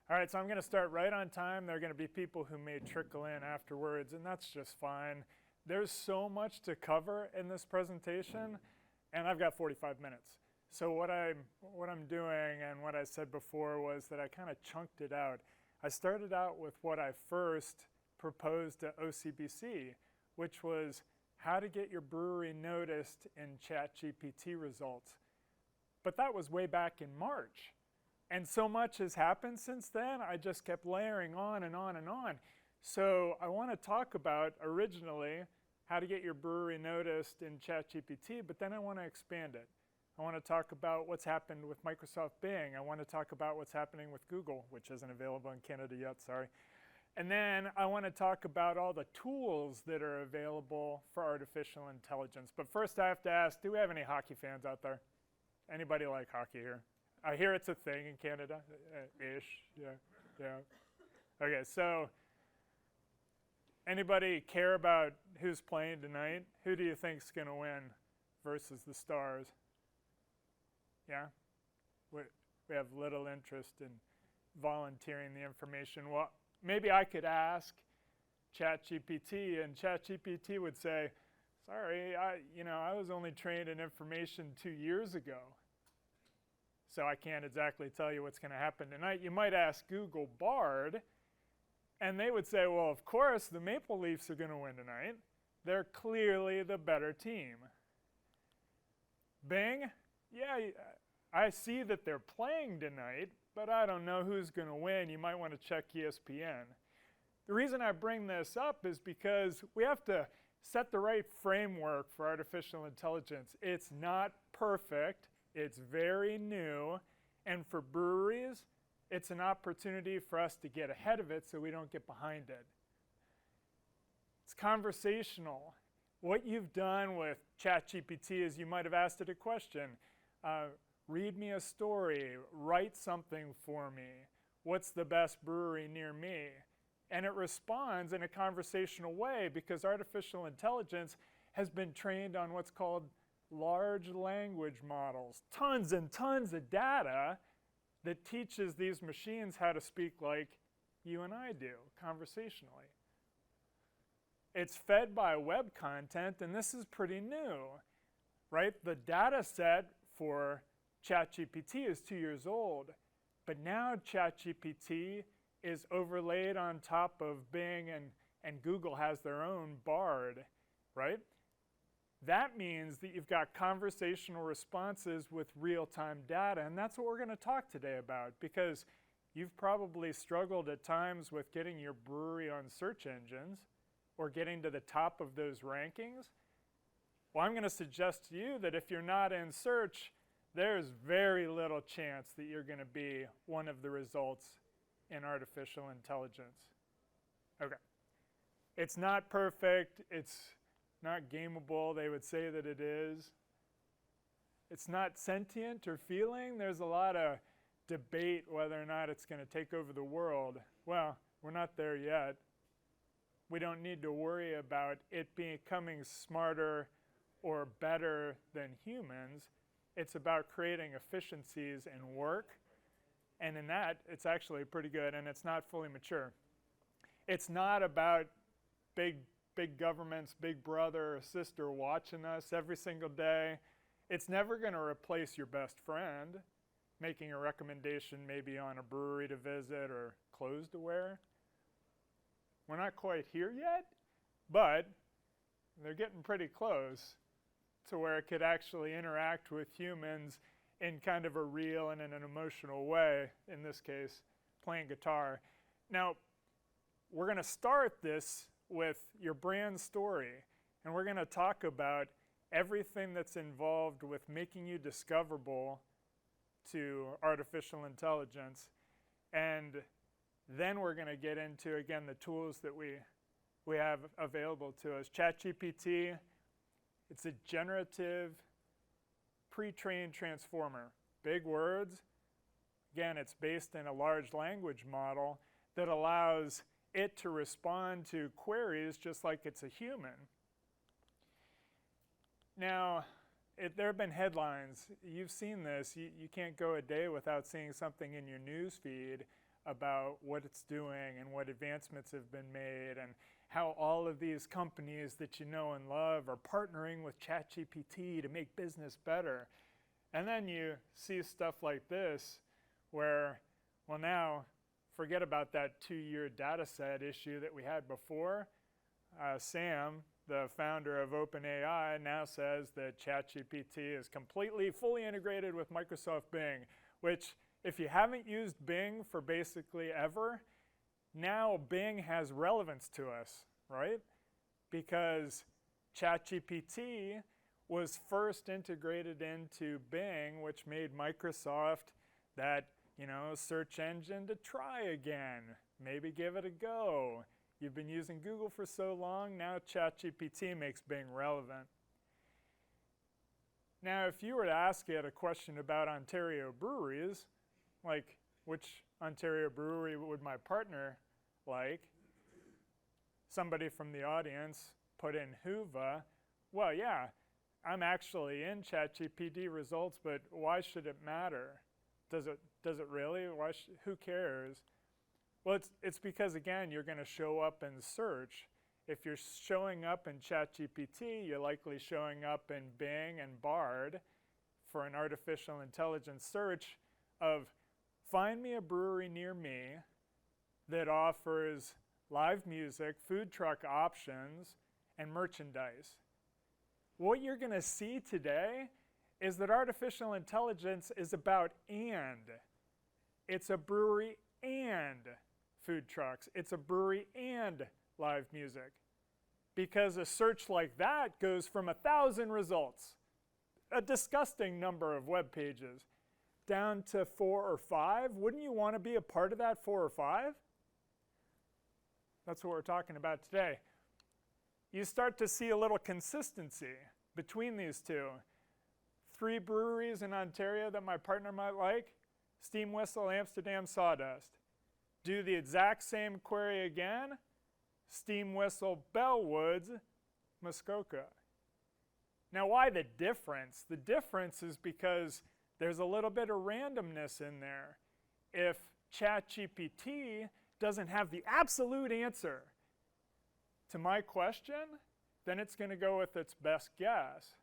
All right, so I'm going to start right on time. There are going to be people who may trickle in afterwards, and that's just fine. There's so much to cover in this presentation, and I've got 45 minutes. So what I'm doing, and what I said before, was that I kind of chunked it out. I started out with what I first proposed to OCBC, which was how to get your brewery noticed in ChatGPT results. But that was way back in March. And so much has happened since then, I just kept layering on and on and on. So I want to talk about, originally, how to get your brewery noticed in ChatGPT, but then I want to expand it. I want to talk about what's happened with Microsoft Bing. I want to talk about what's happening with Google, which isn't available in Canada yet, sorry. And then I want to talk about all the tools that are available for artificial intelligence. But first I have to ask, do we have any hockey fans out there? Anybody like hockey here? I hear it's a thing in Canada, ish, yeah. Okay, so anybody care about who's playing tonight? Who do you think's going to win versus the Stars? Yeah? We have little interest in volunteering the information. Well, maybe I could ask ChatGPT, and ChatGPT would say, sorry, I was only trained in information 2 years ago. So I can't exactly tell you what's going to happen tonight. You might ask Google Bard, and they would say, well, of course, the Maple Leafs are going to win tonight. They're clearly the better team. Bing, yeah, I see that they're playing tonight, but I don't know who's going to win. You might want to check ESPN. The reason I bring this up is because we have to set the right framework for artificial intelligence. It's not perfect. It's very new, and for breweries, it's an opportunity for us to get ahead of it so we don't get behind it. It's conversational. What you've done with ChatGPT is you might have asked it a question. Read me a story, write something for me. What's the best brewery near me? And it responds in a conversational way because artificial intelligence has been trained on what's called large language models, tons and tons of data that teaches these machines how to speak like you and I do, conversationally. It's fed by web content, and this is pretty new, right? The data set for ChatGPT is 2 years old, but now ChatGPT is overlaid on top of Bing, and Google has their own Bard, right? That means that you've got conversational responses with real-time data, and that's what we're going to talk today about, because you've probably struggled at times with getting your brewery on search engines or getting to the top of those rankings. Well, I'm going to suggest to you that if you're not in search, there's very little chance that you're going to be one of the results in artificial intelligence. Okay. It's not perfect. It's not gameable. They would say that it is. It's not sentient or feeling. There's a lot of debate whether or not it's going to take over the world. Well, we're not there yet. We don't need to worry about it becoming smarter or better than humans. It's about creating efficiencies in work. And in that, it's actually pretty good, and it's not fully mature. It's not about big governments, big brother or sister watching us every single day. It's never going to replace your best friend, making a recommendation maybe on a brewery to visit or clothes to wear. We're not quite here yet, but they're getting pretty close to where it could actually interact with humans in kind of a real and in an emotional way, in this case, playing guitar. Now, we're going to start this with your brand story, and we're going to talk about everything that's involved with making you discoverable to artificial intelligence. And then we're going to get into, again, the tools that we have available to us. ChatGPT, it's a generative, pre-trained transformer. Big words. Again, it's based in a large language model that allows it to respond to queries just like it's a human. Now, there have been headlines. You've seen this. You can't go a day without seeing something in your news feed about what it's doing and what advancements have been made and how all of these companies that you know and love are partnering with ChatGPT to make business better. And then you see stuff like this where, well, now forget about that 2-year data set issue that we had before. Sam, the founder of OpenAI, now says that ChatGPT is completely, fully integrated with Microsoft Bing, which if you haven't used Bing for basically ever, now Bing has relevance to us, right? Because ChatGPT was first integrated into Bing, which made Microsoft that, search engine to try again. Maybe give it a go. You've been using Google for so long, now ChatGPT makes Bing relevant. Now, if you were to ask it a question about Ontario breweries, like which Ontario brewery would my partner like, somebody from the audience put in Hoover. Well, yeah, I'm actually in ChatGPT results, but why should it matter? Does it really? Who cares? Well, it's because, again, you're going to show up in search. If you're showing up in ChatGPT, you're likely showing up in Bing and Bard for an artificial intelligence search of find me a brewery near me that offers live music, food truck options, and merchandise. What you're going to see today is that artificial intelligence is about and. It's a brewery and food trucks. It's a brewery and live music. Because a search like that goes from 1,000 results, a disgusting number of web pages, down to 4 or 5. Wouldn't you want to be a part of that 4 or 5? That's what we're talking about today. You start to see a little consistency between these two. 3 breweries in Ontario that my partner might like: Steam Whistle, Amsterdam, Sawdust. Do the exact same query again: Steam Whistle, Bellwoods, Muskoka. Now, why the difference? The difference is because there's a little bit of randomness in there. If ChatGPT doesn't have the absolute answer to my question, then it's going to go with its best guess.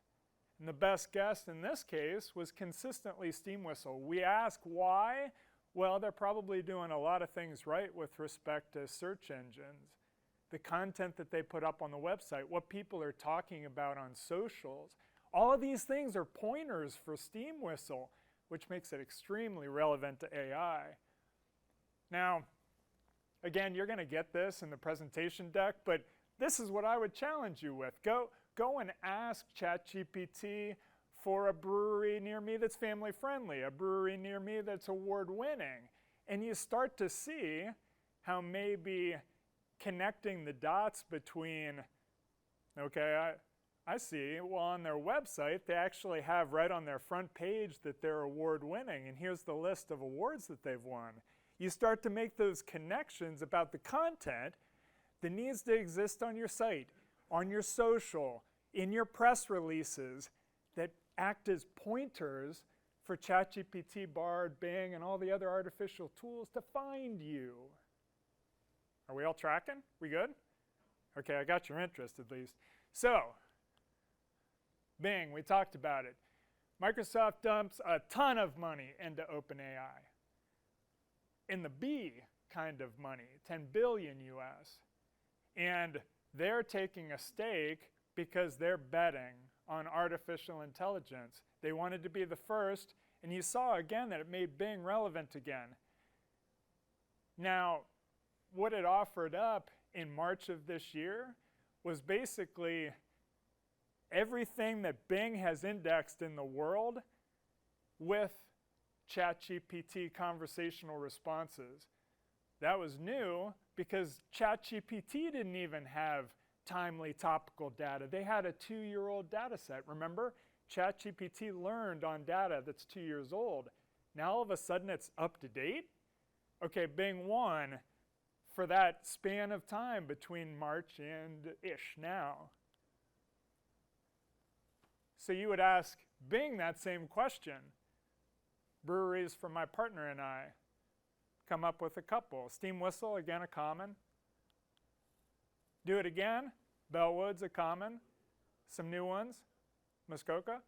And the best guess in this case was consistently Steam Whistle. We ask why. Well, they're probably doing a lot of things right with respect to search engines. The content that they put up on the website, what people are talking about on socials. All of these things are pointers for Steam Whistle, which makes it extremely relevant to AI. Now, again, you're going to get this in the presentation deck, but this is what I would challenge you with. Go and ask ChatGPT for a brewery near me that's family friendly, a brewery near me that's award winning. And you start to see how maybe connecting the dots between, okay, I see, well, on their website, they actually have right on their front page that they're award winning, and here's the list of awards that they've won. You start to make those connections about the content that needs to exist on your site, on your social, in your press releases that act as pointers for ChatGPT, Bard, Bing, and all the other artificial tools to find you. Are we all tracking? We good? Okay, I got your interest at least. So, Bing, we talked about it. Microsoft dumps a ton of money into OpenAI. In the B kind of money, 10 billion US. And they're taking a stake because they're betting on artificial intelligence. They wanted to be the first, and you saw again that it made Bing relevant again. Now, what it offered up in March of this year was basically everything that Bing has indexed in the world with ChatGPT conversational responses. That was new because ChatGPT didn't even have timely topical data. They had a 2-year-old data set. Remember? ChatGPT learned on data that's 2 years old. Now all of a sudden it's up to date? Okay, Bing won for that span of time between March and ish now. So you would ask Bing that same question. Breweries for my partner and I. come up with a couple. Steam whistle, again, a common. Do it again. Bellwood's a common. Some new ones. Muskoka.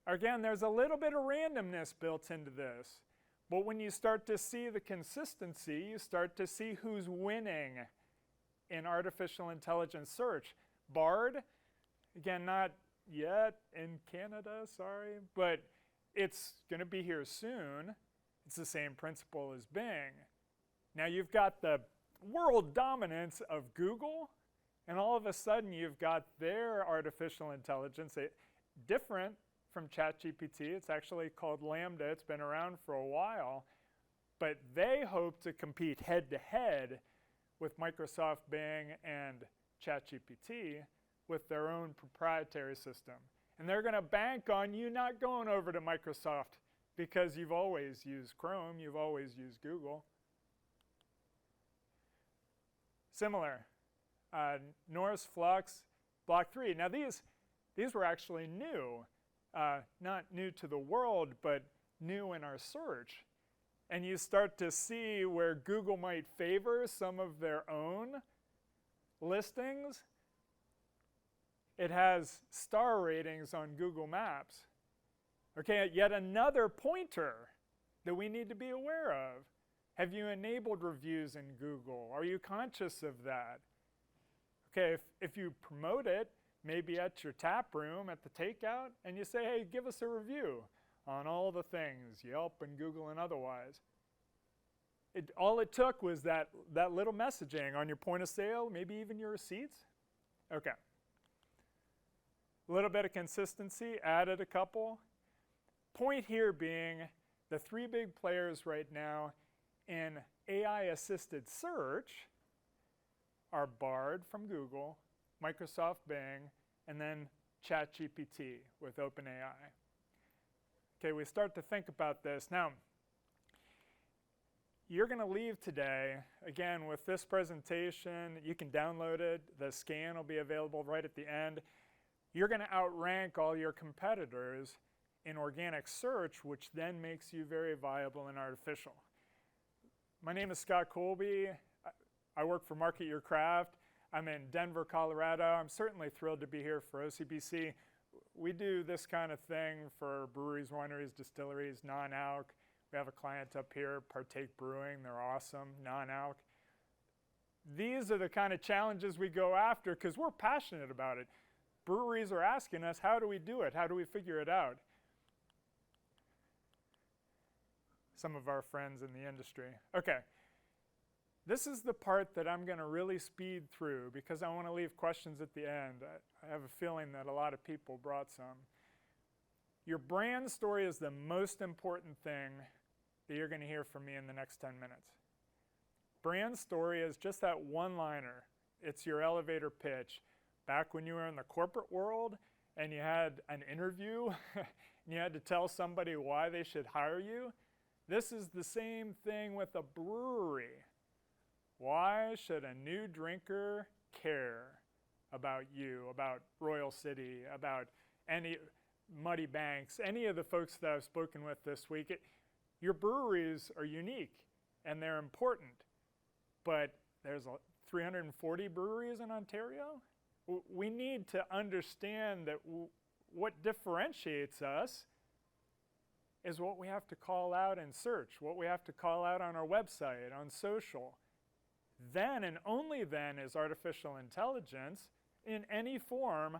Again, there's a little bit of randomness built into this. But when you start to see the consistency, you start to see who's winning in artificial intelligence search. Bard, again, not yet in Canada, sorry, but it's going to be here soon. It's the same principle as Bing. Now you've got the world dominance of Google, and all of a sudden you've got their artificial intelligence, different from ChatGPT. It's actually called Lambda. It's been around for a while, but they hope to compete head-to-head with Microsoft Bing and ChatGPT with their own proprietary system. And they're going to bank on you not going over to Microsoft because you've always used Chrome, you've always used Google. Similar, Norse, Flux, Block 3. Now these were actually new. Not new to the world, but new in our search. And you start to see where Google might favor some of their own listings. It has star ratings on Google Maps. Okay, yet another pointer that we need to be aware of. Have you enabled reviews in Google? Are you conscious of that? Okay, if you promote it, maybe at your tap room, at the takeout, and you say, hey, give us a review on all the things, Yelp and Google and otherwise. All it took was that little messaging on your point of sale, maybe even your receipts. Okay. A little bit of consistency, added a couple. Point here being the three big players right now in AI-assisted search are Bard from Google, Microsoft Bing, and then ChatGPT with OpenAI. Okay, we start to think about this. Now, you're going to leave today, again, with this presentation. You can download it. The scan will be available right at the end. You're going to outrank all your competitors in organic search, which then makes you very viable in artificial. My name is Scott Colby. I work for Market Your Craft. I'm in Denver, Colorado. I'm certainly thrilled to be here for OCBC. We do this kind of thing for breweries, wineries, distilleries, non-alc. We have a client up here, Partake Brewing. They're awesome, non-alc. These are the kind of challenges we go after because we're passionate about it. Breweries are asking us, how do we do it? How do we figure it out? Some of our friends in the industry. Okay. This is the part that I'm going to really speed through because I want to leave questions at the end. I have a feeling that a lot of people brought some. Your brand story is the most important thing that you're going to hear from me in the next 10 minutes. Brand story is just that one-liner. It's your elevator pitch. Back when you were in the corporate world and you had an interview and you had to tell somebody why they should hire you, this is the same thing with a brewery. Why should a new drinker care about you, about Royal City, about any Muddy Banks, any of the folks that I've spoken with this week? Your breweries are unique and they're important, but there's 340 breweries in Ontario. We need to understand that what differentiates us is what we have to call out in search, what we have to call out on our website, on social. Then and only then is artificial intelligence in any form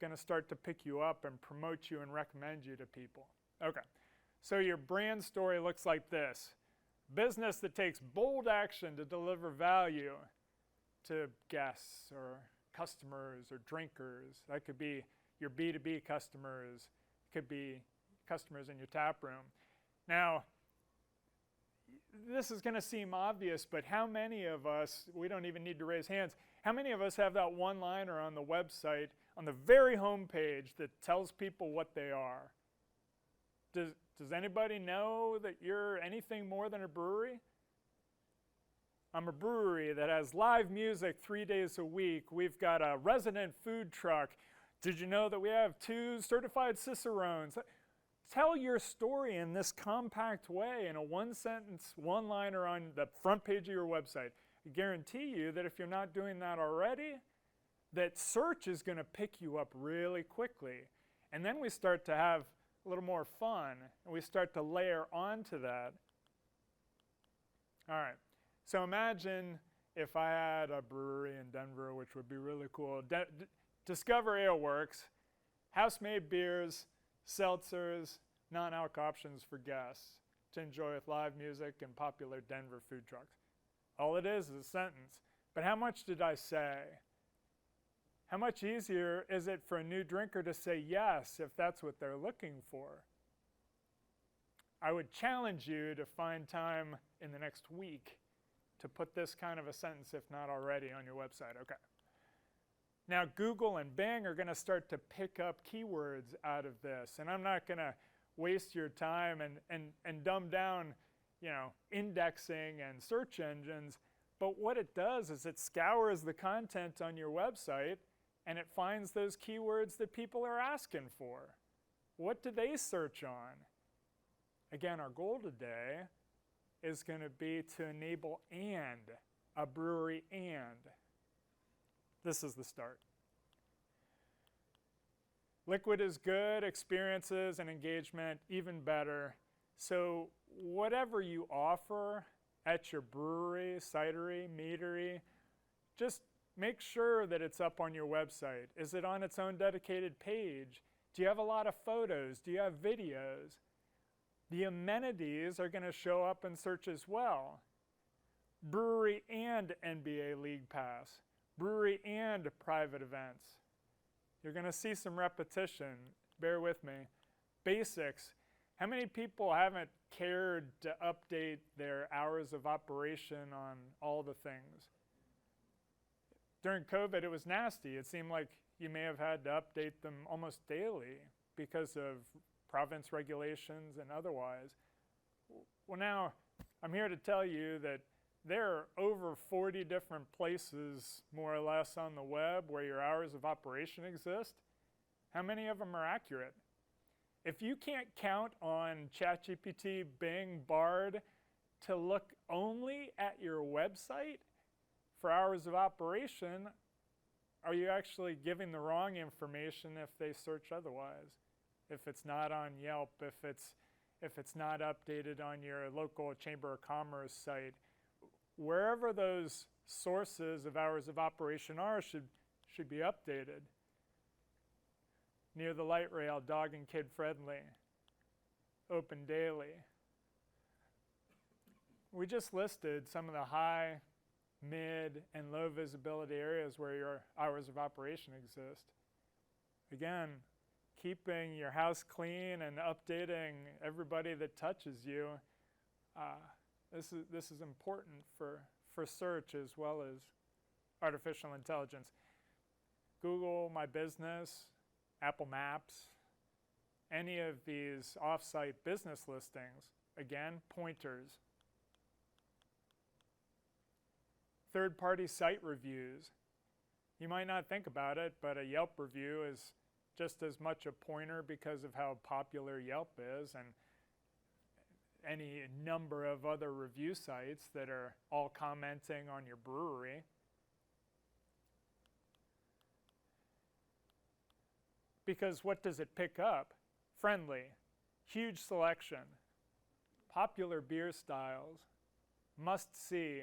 going to start to pick you up and promote you and recommend you to people. Okay, so your brand story looks like this. Business that takes bold action to deliver value to guests or customers or drinkers. That could be your B2B customers. It could be customers in your tap room. Now, this is going to seem obvious, but how many of us, we don't even need to raise hands, how many of us have that one-liner on the website, on the very home page that tells people what they are? Does anybody know that you're anything more than a brewery? I'm a brewery that has live music 3 days a week. We've got a resident food truck. Did you know that we have 2 certified cicerones? tell your story in this compact way, in a one-sentence, one-liner on the front page of your website. I guarantee you that if you're not doing that already, that search is going to pick you up really quickly. And then we start to have a little more fun, and we start to layer onto that. All right, so imagine if I had a brewery in Denver, which would be really cool. Discover Ale Works, house-made beers, seltzers, non-alc options for guests to enjoy with live music and popular Denver food trucks. All it is a sentence. But how much did I say? How much easier is it for a new drinker to say yes if that's what they're looking for? I would challenge you to find time in the next week to put this kind of a sentence, if not already, on your website. Okay. Now, Google and Bing are going to start to pick up keywords out of this, and I'm not going to waste your time and dumb down, indexing and search engines, but what it does is it scours the content on your website and it finds those keywords that people are asking for. What do they search on? Again, our goal today is going to be to enable and, a brewery and. This is the start. Liquid is good, experiences and engagement even better. So whatever you offer at your brewery, cidery, meadery, just make sure that it's up on your website. Is it on its own dedicated page? Do you have a lot of photos? Do you have videos? The amenities are going to show up in search as well. Brewery and NBA League Pass. Brewery and private events. You're going to see some repetition. Bear with me. Basics. How many people haven't cared to update their hours of operation on all the things? During COVID, it was nasty. It seemed like you may have had to update them almost daily because of province regulations and otherwise. Well, now, I'm here to tell you that there are over 40 different places, more or less, on the web where your hours of operation exist. How many of them are accurate? If you can't count on ChatGPT, Bing, Bard to look only at your website for hours of operation, are you actually giving the wrong information if they search otherwise? If it's not on Yelp, if it's not updated on your local Chamber of Commerce site, wherever those sources of hours of operation are should be updated. Near the light rail, dog and kid friendly, open daily. We just listed some of the high, mid, and low visibility areas where your hours of operation exist. Again, keeping your house clean and updating everybody that touches you, this is important for search as well as artificial intelligence. Google My Business, Apple Maps, any of these off-site business listings, again, pointers. Third-party site reviews. You might not think about it, but a Yelp review is just as much a pointer because of how popular Yelp is, and any number of other review sites that are all commenting on your brewery. Because what does it pick up? Friendly, huge selection, popular beer styles, must see.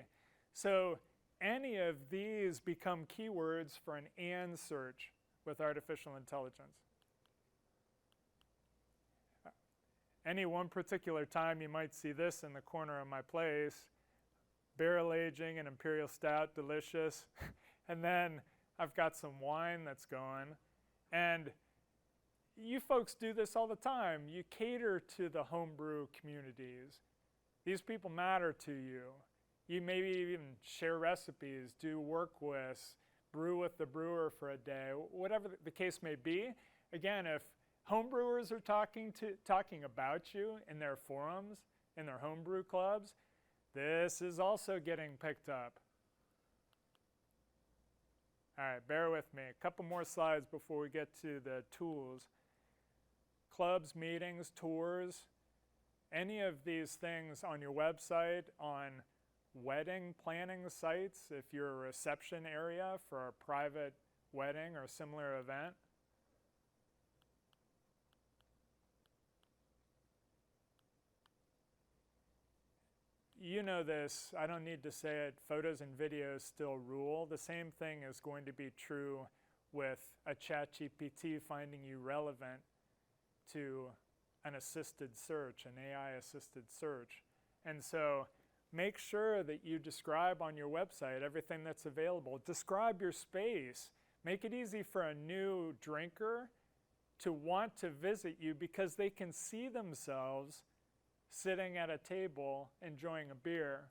So any of these become keywords for an and search with artificial intelligence. Any one particular time you might see this in the corner of my place, barrel aging an imperial stout, delicious, and then I've got some wine that's going, and you folks do this all the time. You cater to the homebrew communities. These people matter to you. You maybe even share recipes, do work with, brew with the brewer for a day, whatever the case may be. Again, if homebrewers are talking about you in their forums, in their homebrew clubs, this is also getting picked up. All right, bear with me. A couple more slides before we get to the tools. clubs, meetings, tours, any of these things on your website, on wedding planning sites, if you're a reception area for a private wedding or similar event. You know this, I don't need to say it, photos and videos still rule. The same thing is going to be true with a ChatGPT finding you relevant to an assisted search, an AI-assisted search. And so make sure that you describe on your website everything that's available. Describe your space. Make it easy for a new drinker to want to visit you because they can see themselves sitting at a table enjoying a beer.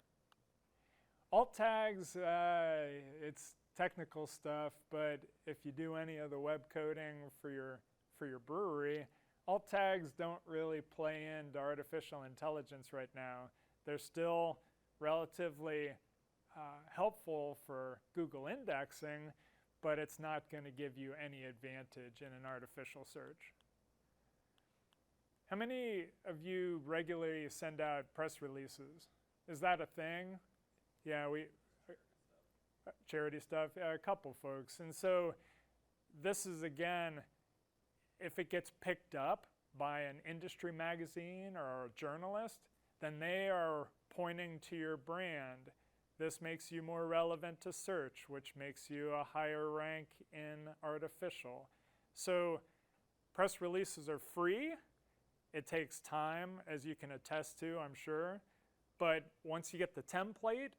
Alt tags, it's technical stuff, but if you do any of the web coding for your brewery, alt tags don't really play into artificial intelligence right now. They're still relatively helpful for Google indexing, but it's not going to give you any advantage in an artificial search. How many of you regularly send out press releases? Is that a thing? Yeah, charity stuff, a couple folks. And so this is, again, if it gets picked up by an industry magazine or a journalist, then they are pointing to your brand. This makes you more relevant to search, which makes you a higher rank in artificial. So press releases are free. It takes time, as you can attest to, I'm sure. But once you get the template,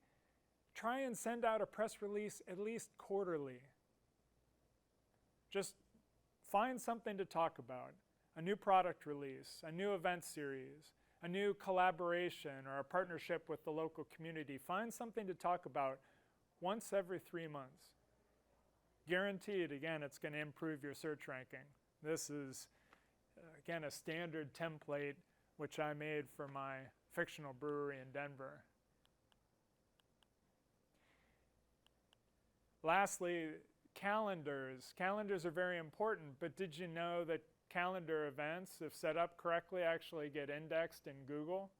try and send out a press release at least quarterly. Just find something to talk about. A new product release, a new event series, a new collaboration or a partnership with the local community. Find something to talk about once every 3 months. Guaranteed, again, it's going to improve your search ranking. This is, again, a standard template which I made for my fictional brewery in Denver. Lastly, calendars. Calendars are very important, but did you know that calendar events, if set up correctly, actually get indexed in Google?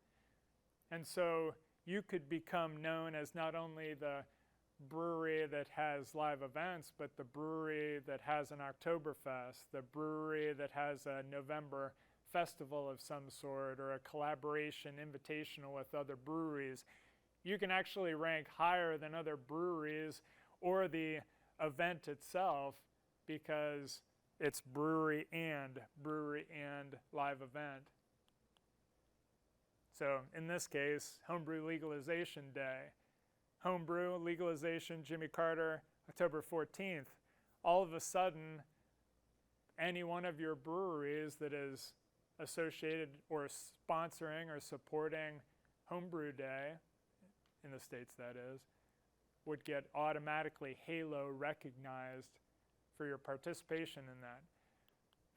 And so you could become known as not only the brewery that has live events, but the brewery that has an Oktoberfest, the brewery that has a November festival of some sort, or a collaboration invitational with other breweries. You can actually rank higher than other breweries or the event itself because it's brewery and live event. So in this case, Homebrew Legalization Day. Homebrew legalization, Jimmy Carter, October 14th. All of a sudden, any one of your breweries that is associated or sponsoring or supporting Homebrew Day, in the States that is, would get automatically Halo recognized for your participation in that.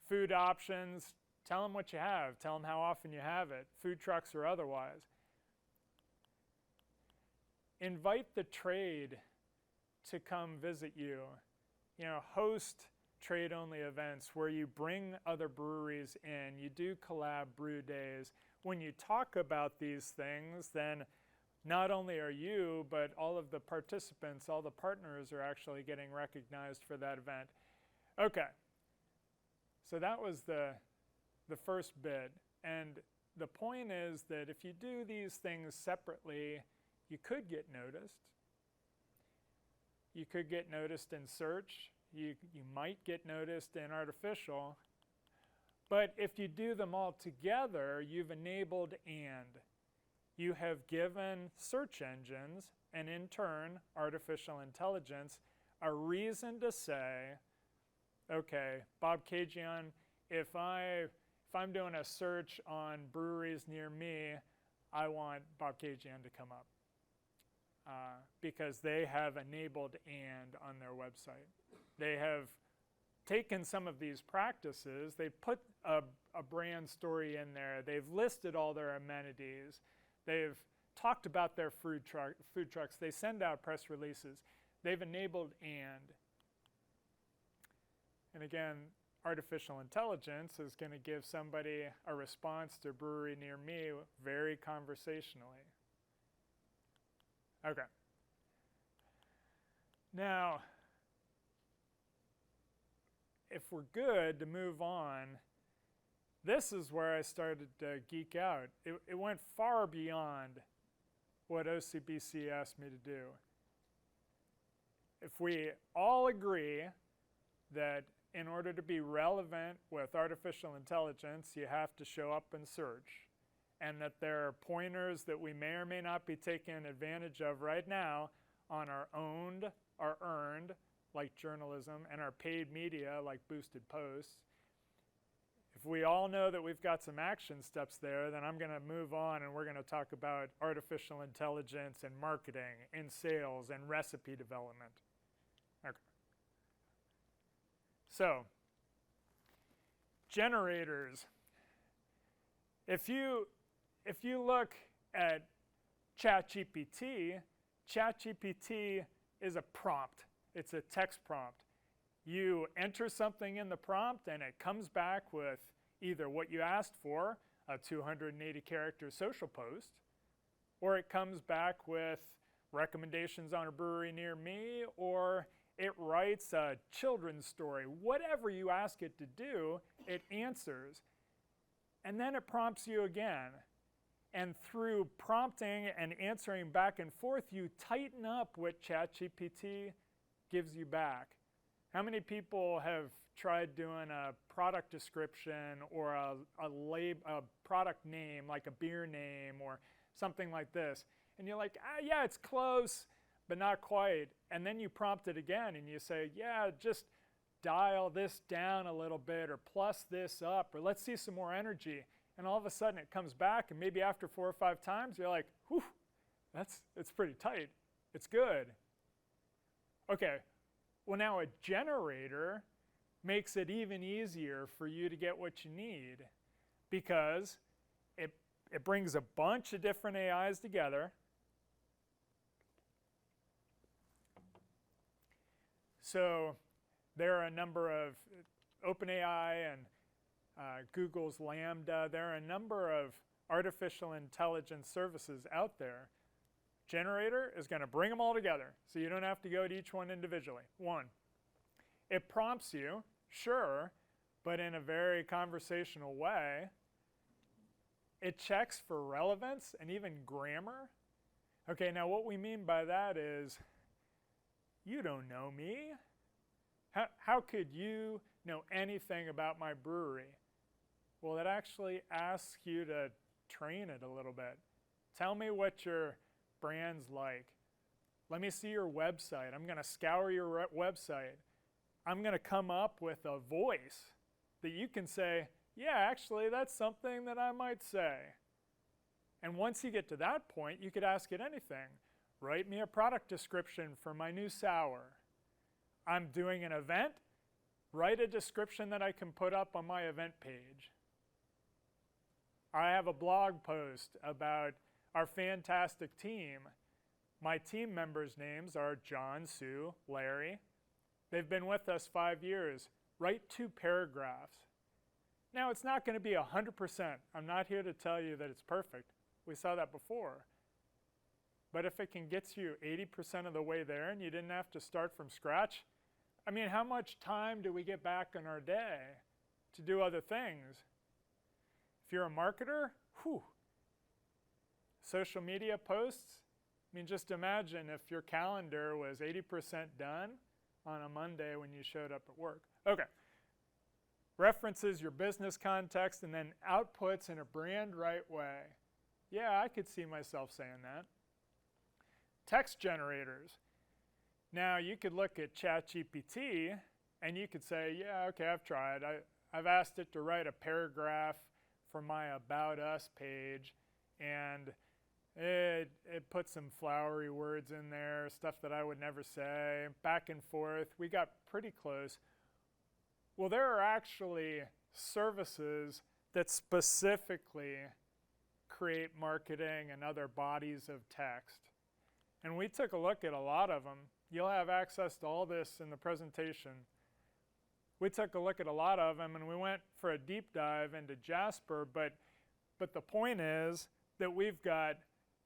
Food options, tell them what you have. Tell them how often you have it, food trucks or otherwise. Invite the trade to come visit you. You know, host trade-only events where you bring other breweries in. You do collab brew days. When you talk about these things, then not only are you, but all of the participants, all the partners are actually getting recognized for that event. Okay, so that was the first bit. And the point is that if you do these things separately, you could get noticed. You could get noticed in search. You might get noticed in artificial. But if you do them all together, you've enabled and. You have given search engines, and in turn, artificial intelligence, a reason to say, okay, Bob Kajian, if I'm doing a search on breweries near me, I want Bob Kajian to come up because they have enabled and on their website. They have taken some of these practices, they've put a brand story in there, they've listed all their amenities, they've talked about their food trucks, they send out press releases, they've enabled and again, artificial intelligence is going to give somebody a response to brewery near me very conversationally. Okay. Now, if we're good to move on, this is where I started to geek out. It went far beyond what OCBC asked me to do. If we all agree that in order to be relevant with artificial intelligence, you have to show up in search, and that there are pointers that we may or may not be taking advantage of right now on our owned, our earned, like journalism, and our paid media, like boosted posts. If we all know that we've got some action steps there, then I'm going to move on and we're going to talk about artificial intelligence and marketing and sales and recipe development. Okay. So, generators. If you look at ChatGPT, ChatGPT is a prompt. It's a text prompt. You enter something in the prompt and it comes back with either what you asked for, a 280-character social post, or it comes back with recommendations on a brewery near me, or it writes a children's story. Whatever you ask it to do, it answers. And then it prompts you again. And through prompting and answering back and forth, you tighten up what ChatGPT gives you back. How many people have tried doing a product description or a product name, like a beer name or something like this? And you're like, yeah, it's close, but not quite. And then you prompt it again and you say, yeah, just dial this down a little bit or plus this up or let's see some more energy. And all of a sudden it comes back, and maybe after 4 or 5 times you're like, whew, it's pretty tight. It's good. Okay, well now a generator makes it even easier for you to get what you need, because it brings a bunch of different AIs together. So there are a number of OpenAI and Google's Lambda. There are a number of artificial intelligence services out there. Generator is going to bring them all together, so you don't have to go to each one individually. One, it prompts you, sure, but in a very conversational way. It checks for relevance and even grammar. Okay, now what we mean by that is, you don't know me. How could you know anything about my brewery? Well, it actually asks you to train it a little bit. Tell me what your brand's like. Let me see your website. I'm going to scour your website. I'm going to come up with a voice that you can say, yeah, actually, that's something that I might say. And once you get to that point, you could ask it anything. Write me a product description for my new sour. I'm doing an event. Write a description that I can put up on my event page. I have a blog post about our fantastic team. My team members' names are John, Sue, Larry. They've been with us 5 years. Write 2 paragraphs. Now, it's not going to be 100%. I'm not here to tell you that it's perfect. We saw that before. But if it can get you 80% of the way there and you didn't have to start from scratch, I mean, how much time do we get back in our day to do other things? If you're a marketer, whew, social media posts, I mean, just imagine if your calendar was 80% done on a Monday when you showed up at work. Okay. References your business context and then outputs in a brand right way. Yeah, I could see myself saying that. Text generators. Now, you could look at ChatGPT and you could say, yeah, okay, I've tried. I've asked it to write a paragraph for my About Us page, and it put some flowery words in there, stuff that I would never say, back and forth. We got pretty close. Well, there are actually services that specifically create marketing and other bodies of text. And we took a look at a lot of them. You'll have access to all this in the presentation. we took a look at a lot of them, and we went for a deep dive into Jasper, but the point is that we've got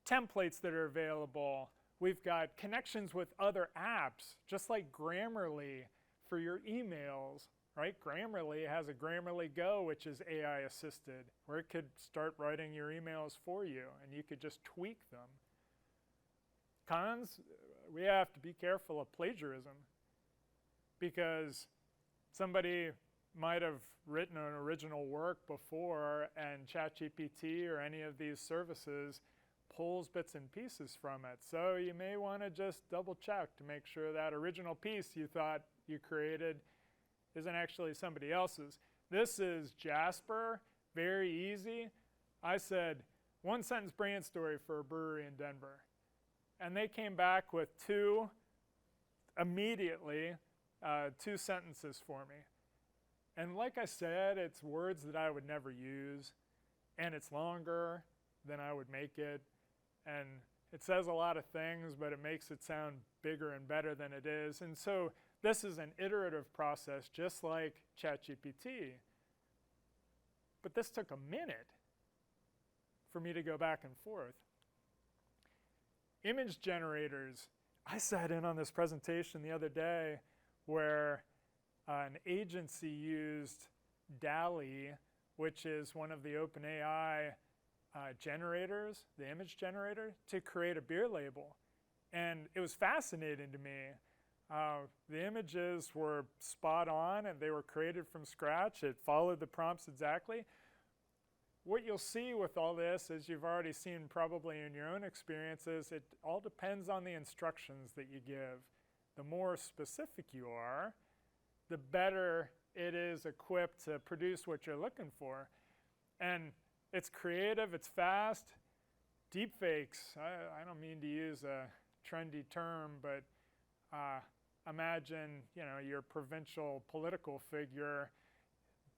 templates that are available. We've got connections with other apps, just like Grammarly for your emails, right? Grammarly has a Grammarly Go, which is AI assisted, where it could start writing your emails for you, and you could just tweak them. Cons, we have to be careful of plagiarism, because somebody might have written an original work before, and ChatGPT or any of these services pulls bits and pieces from it. So you may want to just double check to make sure that original piece you thought you created isn't actually somebody else's. This is Jasper, very easy. I said, one sentence brand story for a brewery in Denver. And they came back with immediately, 2 sentences for me. And like I said, it's words that I would never use, and it's longer than I would make it, and it says a lot of things, but it makes it sound bigger and better than it is. And so this is an iterative process, just like ChatGPT. But this took a minute for me to go back and forth. Image generators. I sat in on this presentation the other day where an agency used DALL-E, which is one of the OpenAI generators, the image generator, to create a beer label. And it was fascinating to me. The images were spot on, and they were created from scratch. It followed the prompts exactly. What you'll see with all this, as you've already seen probably in your own experiences, it all depends on the instructions that you give. The more specific you are, the better it is equipped to produce what you're looking for. And it's creative, it's fast. Deepfakes, I don't mean to use a trendy term, but imagine, your provincial political figure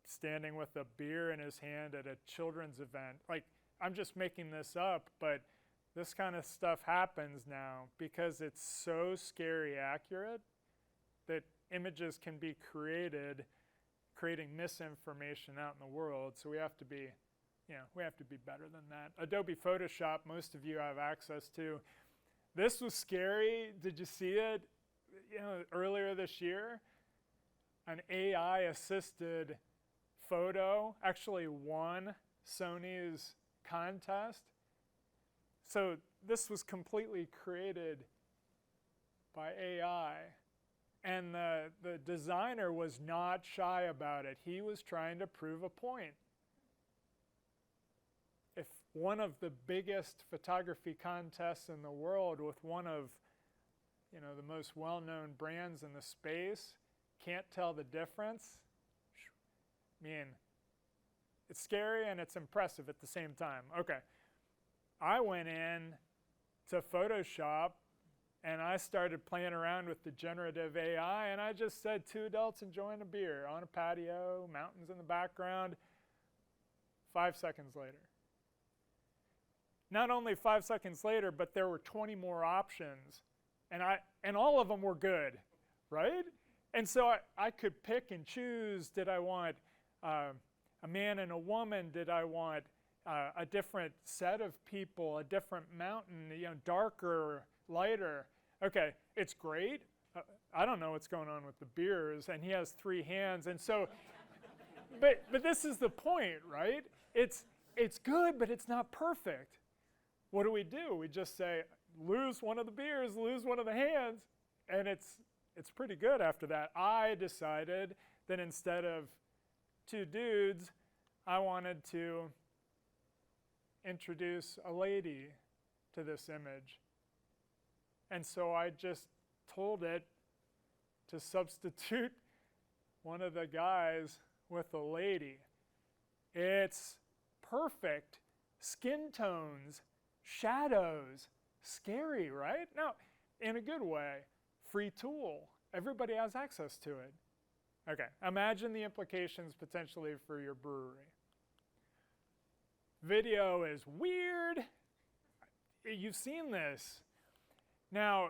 standing with a beer in his hand at a children's event. Like, I'm just making this up, but this kind of stuff happens now because it's so scary accurate that images can be created, creating misinformation out in the world. So we have to be better than that. Adobe Photoshop, most of you have access to. This was scary. Did you see it? Earlier this year, an AI-assisted photo actually won Sony's contest. So this was completely created by AI. And the designer was not shy about it. He was trying to prove a point. If one of the biggest photography contests in the world with one of the most well-known brands in the space can't tell the difference, it's scary and it's impressive at the same time. Okay, I went in to Photoshop and I started playing around with the generative AI, and I just said 2 adults enjoying a beer on a patio, mountains in the background. 5 seconds later. Not only 5 seconds later, but there were 20 more options, and all of them were good, right? And so I could pick and choose. Did I want a man and a woman? Did I want a different set of people, a different mountain, darker, lighter? Okay, it's great. I don't know what's going on with the beers, and he has 3 hands, and so, but this is the point, right? It's good, but it's not perfect. What do? We just say, lose one of the beers, lose one of the hands, and it's pretty good after that. I decided that instead of 2 dudes, I wanted to introduce a lady to this image. And so I just told it to substitute one of the guys with a lady. It's perfect. Skin tones, shadows, scary, right? Now, in a good way, free tool. Everybody has access to it. Okay, imagine the implications potentially for your brewery. Video is weird. You've seen this. Now,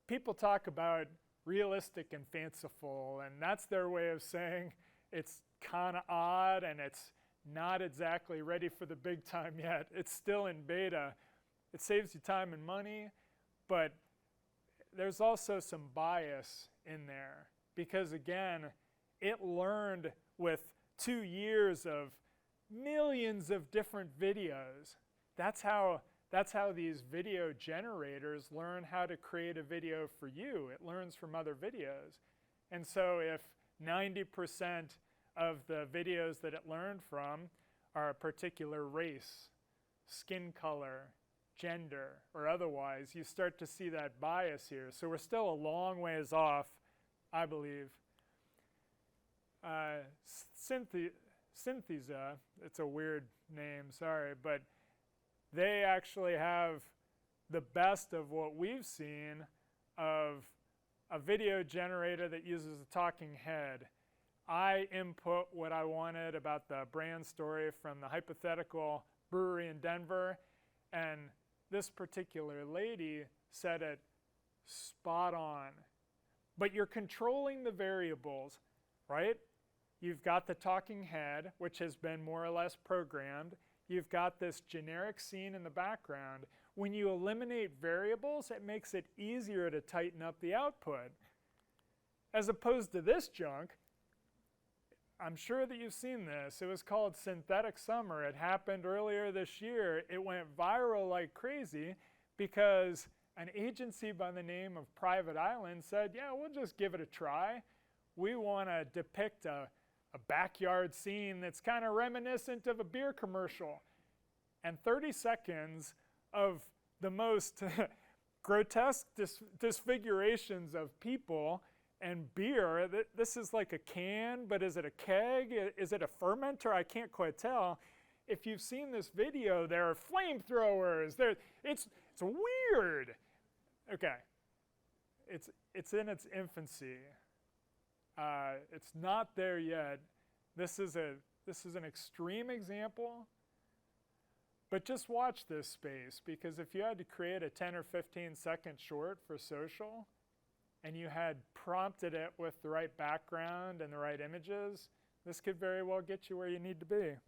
people talk about realistic and fanciful, and that's their way of saying it's kind of odd and it's not exactly ready for the big time yet. It's still in beta. It saves you time and money, but there's also some bias in there because, again, it learned with 2 years of millions of different videos. That's how these video generators learn how to create a video for you. It learns from other videos. And so if 90% of the videos that it learned from are a particular race, skin color, gender, or otherwise, you start to see that bias here. So we're still a long ways off, I believe. Synthesa, it's a weird name, sorry, but they actually have the best of what we've seen of a video generator that uses a talking head. I input what I wanted about the brand story from the hypothetical brewery in Denver, and this particular lady said it spot on. But you're controlling the variables, right? You've got the talking head, which has been more or less programmed. You've got this generic scene in the background. When you eliminate variables, it makes it easier to tighten up the output. As opposed to this junk, I'm sure that you've seen this. It was called Synthetic Summer. It happened earlier this year. It went viral like crazy because an agency by the name of Private Island said, yeah, we'll just give it a try. We want to depict a backyard scene that's kind of reminiscent of a beer commercial. And 30 seconds of the most grotesque disfigurations of people and beer. This is like a can, but is it a keg? Is it a fermenter? I can't quite tell. If you've seen this video, there are flamethrowers. It's weird. Okay, it's in its infancy. It's not there yet. This is an extreme example, but just watch this space, because if you had to create a 10 or 15 second short for social, and you had prompted it with the right background and the right images, this could very well get you where you need to be. A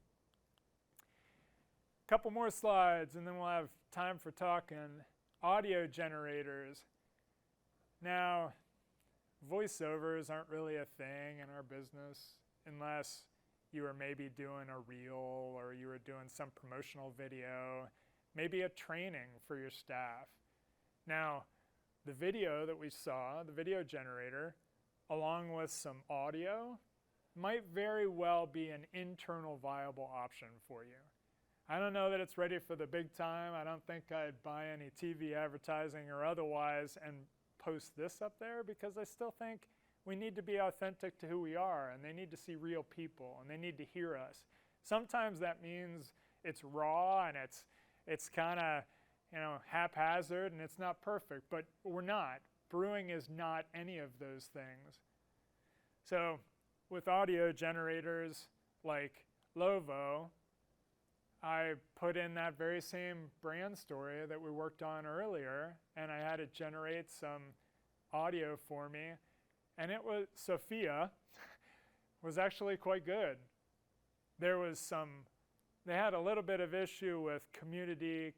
couple more slides, and then we'll have time for talking. Audio generators. Now, voiceovers aren't really a thing in our business unless you were maybe doing a reel or you were doing some promotional video, maybe a training for your staff. Now, the video that we saw, the video generator, along with some audio, might very well be an internal viable option for you. I don't know that it's ready for the big time. I don't think I'd buy any TV advertising or otherwise and post this up there, because I still think we need to be authentic to who we are, and they need to see real people, and they need to hear us. Sometimes that means it's raw and it's kind of, haphazard and it's not perfect, but we're not. Brewing is not any of those things. So with audio generators like Lovo, I put in that very same brand story that we worked on earlier, and I had it generate some audio for me, and it was, Sophia was actually quite good. They had a little bit of issue with community,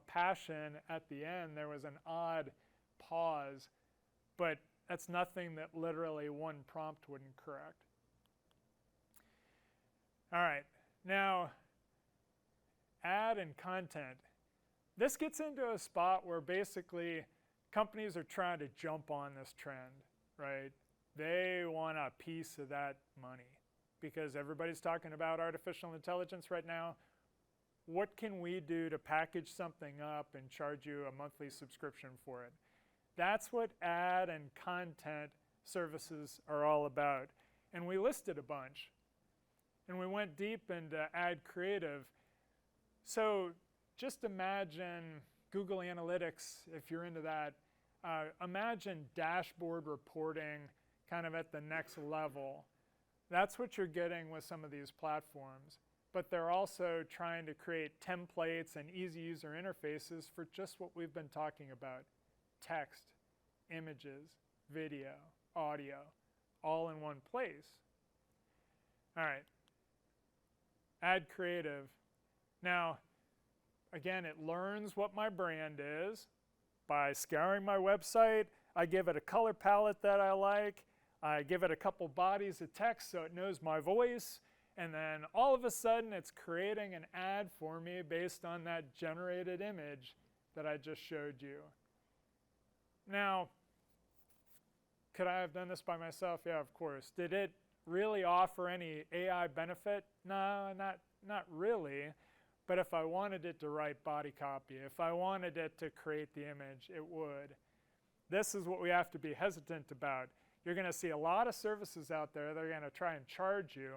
passion at the end. There was an odd pause, but that's nothing that literally one prompt wouldn't correct. All right, now ad and content. This gets into a spot where basically companies are trying to jump on this trend, right? They want a piece of that money, because everybody's talking about artificial intelligence right now. What can we do to package something up and charge you a monthly subscription for it? That's what ad and content services are all about. And we listed a bunch. And we went deep into ad creative. So just imagine Google Analytics, if you're into that. Imagine dashboard reporting kind of at the next level. That's what you're getting with some of these platforms. But they're also trying to create templates and easy user interfaces for just what we've been talking about: text, images, video, audio, all in one place. All right, add creative. Now, again, it learns what my brand is. By scouring my website, I give it a color palette that I like. I give it a couple bodies of text so it knows my voice. And then all of a sudden, it's creating an ad for me based on that generated image that I just showed you. Now, could I have done this by myself? Yeah, of course. Did it really offer any AI benefit? No, not really. But if I wanted it to write body copy, if I wanted it to create the image, it would. This is what we have to be hesitant about. You're going to see a lot of services out there that are going to try and charge you,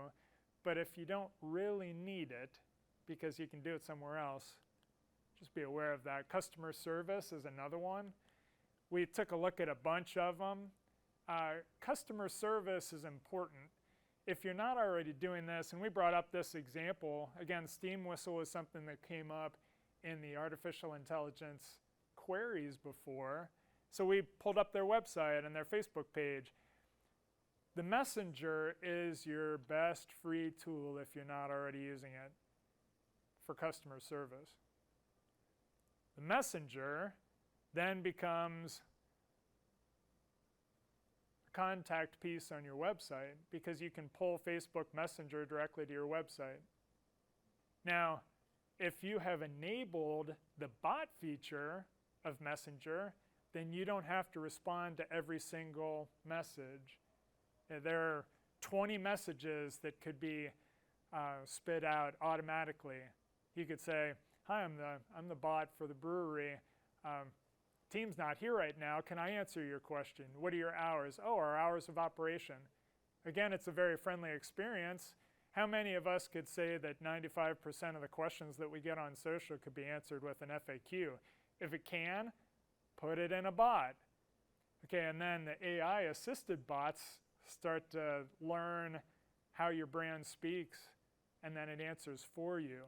but if you don't really need it, because you can do it somewhere else, just be aware of that. Customer service is another one. We took a look at a bunch of them. Customer service is important. If you're not already doing this, and we brought up this example, again, steam whistle was something that came up in the artificial intelligence queries before. So we pulled up their website and their Facebook page. The Messenger is your best free tool if you're not already using it for customer service. The Messenger then becomes a contact piece on your website because you can pull Facebook Messenger directly to your website. Now, if you have enabled the bot feature of Messenger, then you don't have to respond to every single message. There are 20 messages that could be spit out automatically. You could say, hi, I'm the bot for the brewery. Team's not here right now. Can I answer your question? What are your hours? Oh, our hours of operation. Again, it's a very friendly experience. How many of us could say that 95% of the questions that we get on social could be answered with an FAQ? If it can, put it in a bot. Okay, and then the AI-assisted bots start to learn how your brand speaks, and then it answers for you.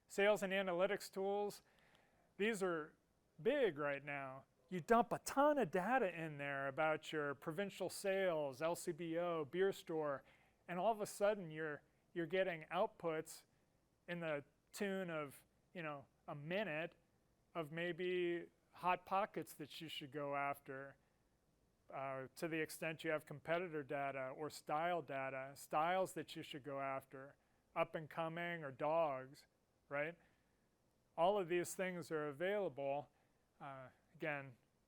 Sales and analytics tools, these are big right now. You dump a ton of data in there about your provincial sales, LCBO, beer store, and all of a sudden you're getting outputs in the tune of, a minute of maybe hot pockets that you should go after. To the extent you have competitor data or style data, styles that you should go after, up and coming or dogs, right? All of these things are available. Again,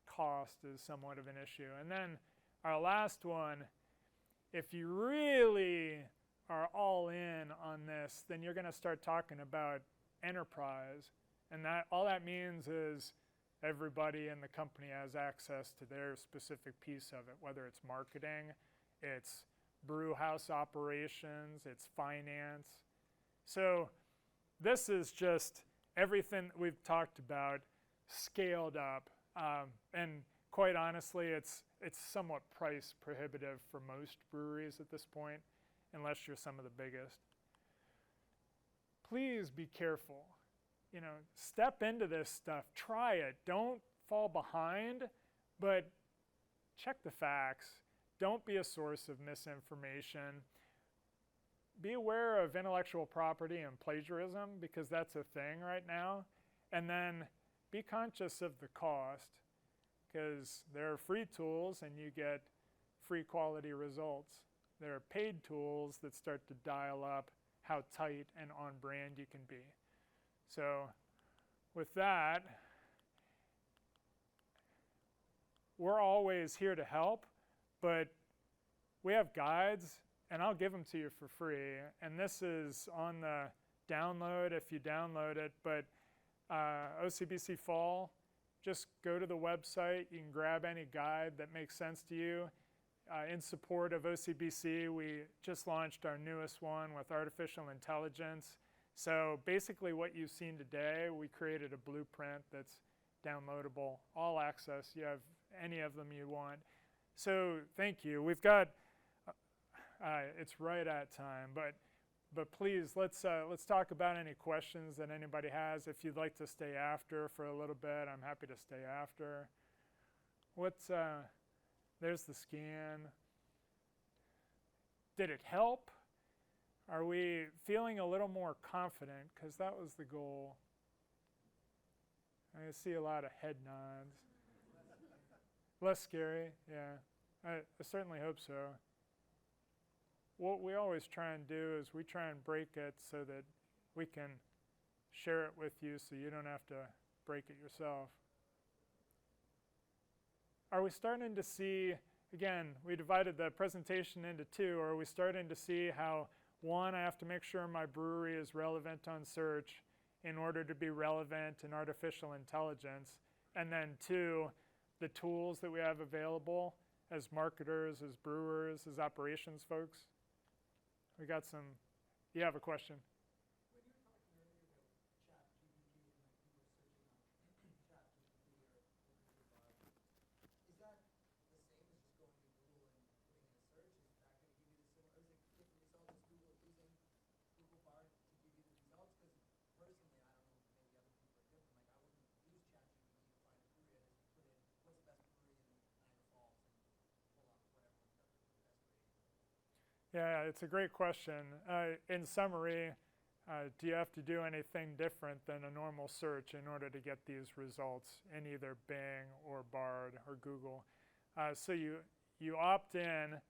cost is somewhat of an issue. And then our last one, if you really are all in on this, then you're going to start talking about enterprise. And all that means is everybody in the company has access to their specific piece of it, whether it's marketing, it's brew house operations, it's finance. So this is just everything that we've talked about scaled up. And quite honestly, it's somewhat price prohibitive for most breweries at this point, unless you're some of the biggest. Please be careful. Step into this stuff, try it. Don't fall behind, but check the facts. Don't be a source of misinformation. Be aware of intellectual property and plagiarism because that's a thing right now. And then be conscious of the cost because there are free tools and you get free quality results. There are paid tools that start to dial up how tight and on brand you can be. So with that, we're always here to help, but we have guides, and I'll give them to you for free. And this is on the download if you download it, but OCBC Fall, just go to the website. You can grab any guide that makes sense to you. In support of OCBC, we just launched our newest one with artificial intelligence. So basically what you've seen today, we created a blueprint that's downloadable, all access. You have any of them you want. So thank you. We've got, it's right at time, but please let's talk about any questions that anybody has. If you'd like to stay after for a little bit, I'm happy to stay after. There's the scan. Did it help? Are we feeling a little more confident? Because that was the goal. I see a lot of head nods. Less scary, yeah. I certainly hope so. What we always try and do is we try and break it so that we can share it with you so you don't have to break it yourself. Are we starting to see, again, we divided the presentation into two, or are we starting to see how, one, I have to make sure my brewery is relevant on search in order to be relevant in artificial intelligence, and then two, the tools that we have available as marketers, as brewers, as operations folks? We got some, you have a question? When you were talking earlier about ChatGPT and like people searching on ChatGPT or looking for Bard, is that the same as just going to Google and putting in a search? Is that going to give you the similar, or is it different results? Is Google using Google Bard to give you the results? Because personally, I don't know, maybe other people are different. Like I wouldn't use ChatGPT to find a brewery. I just put in what's the best brewery in Niagara Falls and pull up whatever one's got the best rating. Yeah, it's a great question. In summary, do you have to do anything different than a normal search in order to get these results in either Bing or Bard or Google? So you opt in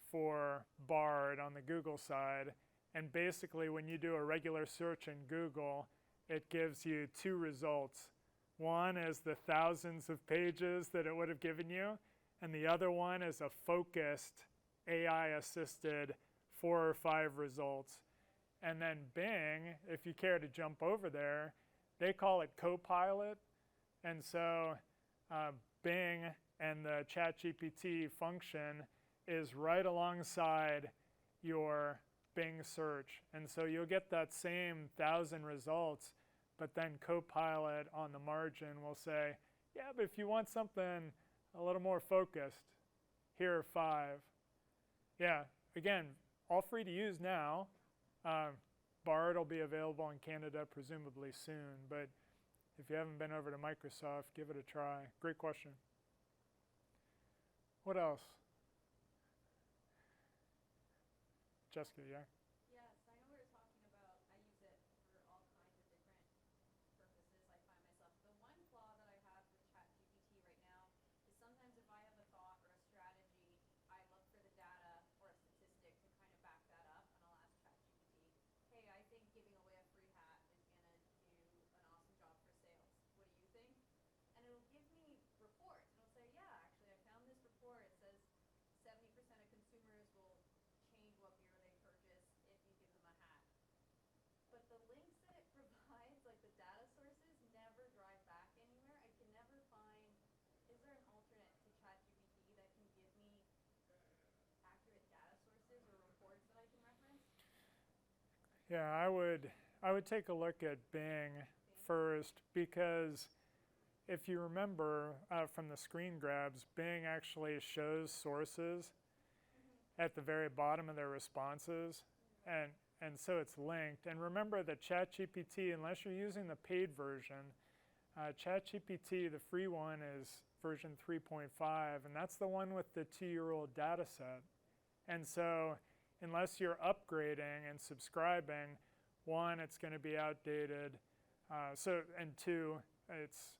for Bard on the Google side, and basically when you do a regular search in Google, it gives you two results. One is the thousands of pages that it would have given you, and the other one is a focused AI-assisted 4 or 5 results. And then Bing, if you care to jump over there, they call it Copilot. And so Bing and the ChatGPT function is right alongside your Bing search. And so you'll get that same 1,000 results, but then Copilot on the margin will say, yeah, but if you want something a little more focused, here are 5. Yeah, again, all free to use now. Bard will be available in Canada presumably soon, but if you haven't been over to Microsoft, give it a try. Great question. What else? Jessica, yeah? Yes, I know we were talking about, I use it for all kinds of different purposes. I find myself, the one flaw that I have with ChatGPT right now is sometimes if I have a thought or a strategy, I look for the data or a statistic to kind of back that up, and I'll ask ChatGPT, hey, I think giving away a free hat is going to do an awesome job for sales. What do you think? And it'll give me reports. And it'll say, yeah, actually, I found this report. It says 70% of consumers will change what beer they purchase if you give them a hat. But the links that it provides, like the data sources, never drive back anywhere. I can never find, is there an alternate to ChatGPT that can give me accurate data sources or reports that I can reference? Yeah, I would take a look at Bing first, because if you remember from the screen grabs, Bing actually shows sources at the very bottom of their responses, and so it's linked. And remember that ChatGPT, unless you're using the paid version, ChatGPT, the free one, is version 3.5, and that's the one with the 2-year-old data set. And so unless you're upgrading and subscribing, one, it's going to be outdated, and two, it's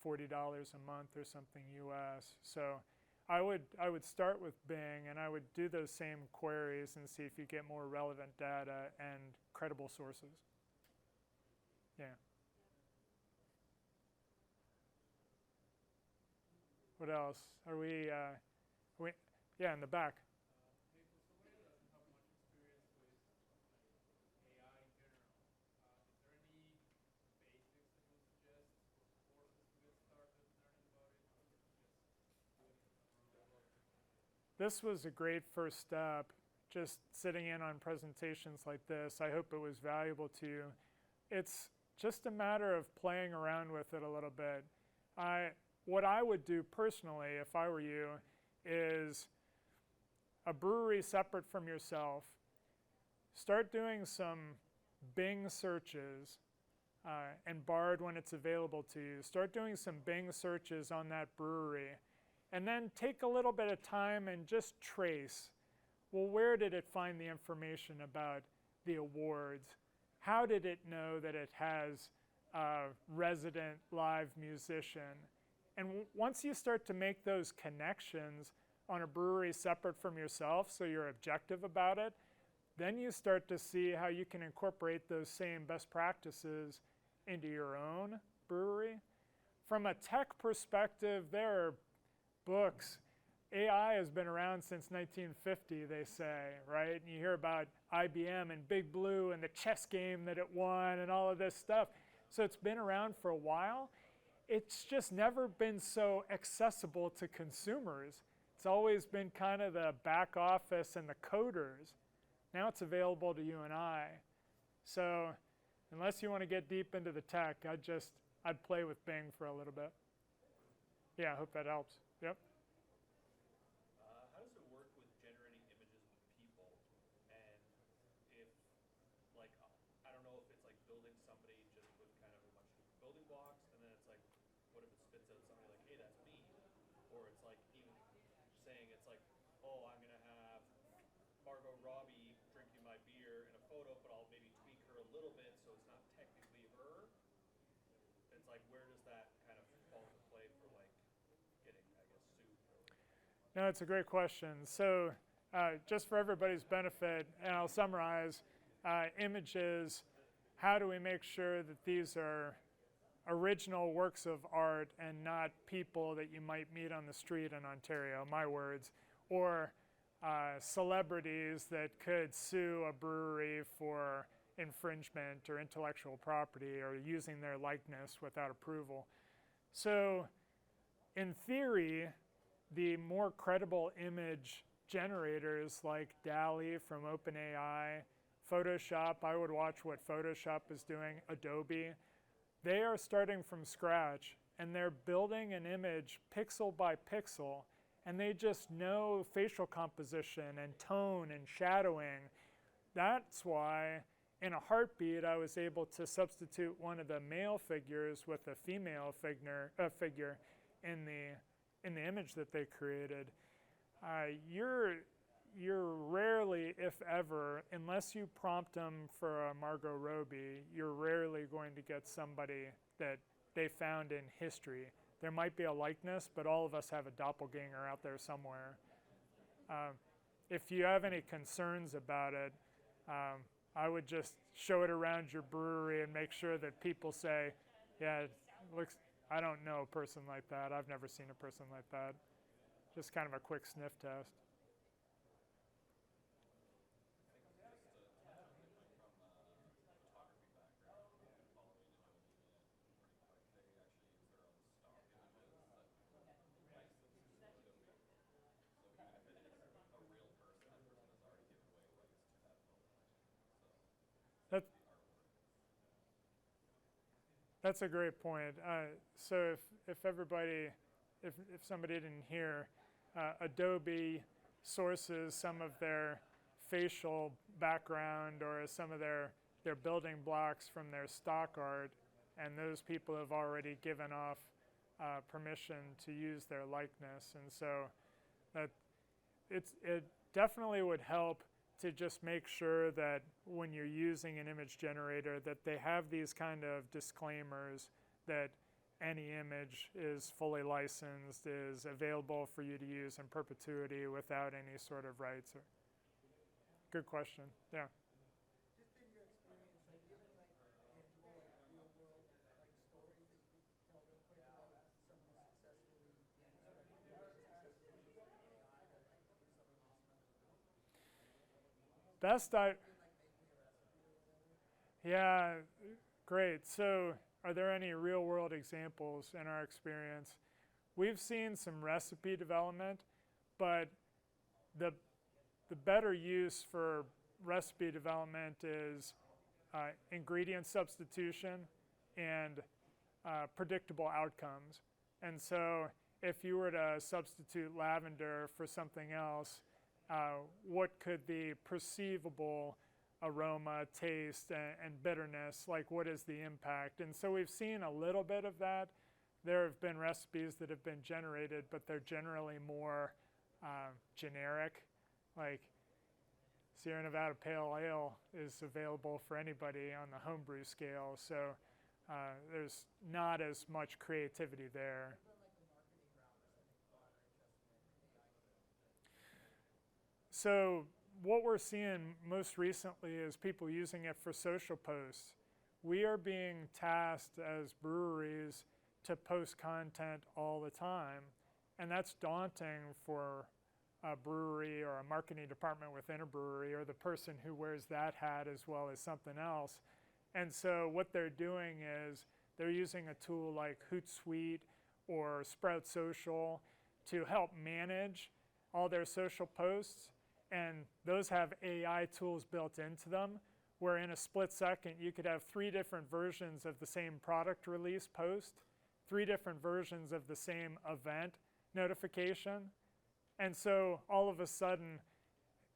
$40 a month or something US. So I would start with Bing, and I would do those same queries and see if you get more relevant data and credible sources. Yeah. What else? Are we yeah, in the back. Hey, for somebody that doesn't have much experience with AI in general, is there any basics that you would suggest or courses to get started learning about it, or just doing it on your own level? This was a great first step, just sitting in on presentations like this. I hope it was valuable to you. It's just a matter of playing around with it a little bit. What I would do personally, if I were you, is a brewery separate from yourself. Start doing some Bing searches and Bard when it's available to you. Start doing some Bing searches on that brewery. And then take a little bit of time and just trace. Well, where did it find the information about the awards? How did it know that it has a resident live musician? And once you start to make those connections on a brewery separate from yourself, so you're objective about it, then you start to see how you can incorporate those same best practices into your own brewery. From a tech perspective, there are books. AI has been around since 1950, they say, right? And you hear about IBM and Big Blue and the chess game that it won and all of this stuff. So it's been around for a while. It's just never been so accessible to consumers. It's always been kind of the back office and the coders. Now it's available to you and I. So unless you want to get deep into the tech, I'd play with Bing for a little bit. Yeah, I hope that helps. Yep. How does it work with generating images with people? And if, like, I don't know if it's like building somebody just with kind of a bunch of building blocks, and then it's like, what if it spits out somebody like, hey, that's me? Or it's like even saying it's like, oh, I'm going to have Margot Robbie drinking my beer in a photo, but I'll maybe tweak her a little bit so it's not technically her. It's like, where does that kind of fall into play for like getting, I guess, sued? No, it's a great question. So just for everybody's benefit, and I'll summarize, images, how do we make sure that these are original works of art and not people that you might meet on the street in Ontario, my words, or celebrities that could sue a brewery for infringement or intellectual property or using their likeness without approval. So in theory, the more credible image generators like DALL-E from OpenAI, Photoshop, I would watch what Photoshop is doing, Adobe, they are starting from scratch and they're building an image pixel by pixel, and they just know facial composition and tone and shadowing. That's why in a heartbeat I was able to substitute one of the male figures with a female figure in the image that they created. You're rarely, if ever, unless you prompt them for a Margot Robbie, you're rarely going to get somebody that they found in history. There might be a likeness, but all of us have a doppelganger out there somewhere. If you have any concerns about it, I would just show it around your brewery and make sure that people say, yeah, it looks, I don't know a person like that. I've never seen a person like that. Just kind of a quick sniff test. That's a great point. So if somebody didn't hear, Adobe sources some of their facial background or some of their building blocks from their stock art, and those people have already given off permission to use their likeness. And so it definitely would help to just make sure that when you're using an image generator that they have these kind of disclaimers that any image is fully licensed, is available for you to use in perpetuity without any sort of rights. Good question, yeah. Just in your experience, like given like tangible, like real world like stories that you could tell real quick about someone successfully using AI to like do something awesome. Best yeah, great. So are there any real world examples in our experience? We've seen some recipe development, but the better use for recipe development is ingredient substitution and predictable outcomes. And so if you were to substitute lavender for something else, what could the perceivable aroma, taste, and bitterness, like what is the impact? And so we've seen a little bit of that there have been recipes that have been generated, but they're generally more generic. Like Sierra Nevada Pale Ale is available for anybody on the homebrew scale, so there's not as much creativity there. So what we're seeing most recently is people using it for social posts. We are being tasked as breweries to post content all the time, and that's daunting for a brewery or a marketing department within a brewery or the person who wears that hat as well as something else. And so what they're doing is they're using a tool like Hootsuite or Sprout Social to help manage all their social posts, and those have AI tools built into them where in a split second you could have 3 different versions of the same product release post, 3 different versions of the same event notification. And so all of a sudden,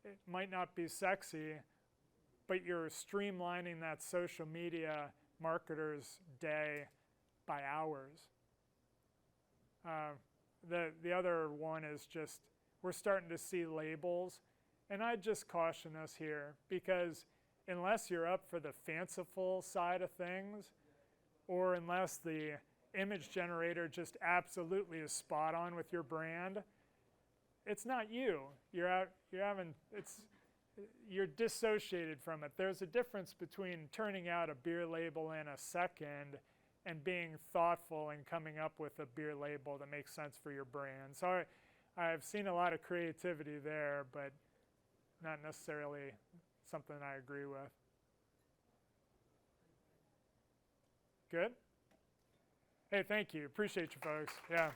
it might not be sexy, but you're streamlining that social media marketer's day by hours. The other one is just, we're starting to see labels. And I'd just caution us here, because unless you're up for the fanciful side of things, or unless the image generator just absolutely is spot on with your brand, it's not you. You're dissociated from it. There's a difference between turning out a beer label in a second and being thoughtful and coming up with a beer label that makes sense for your brand. So I've seen a lot of creativity there, but not necessarily something I agree with. Good? Hey, thank you. Appreciate you folks. Yeah.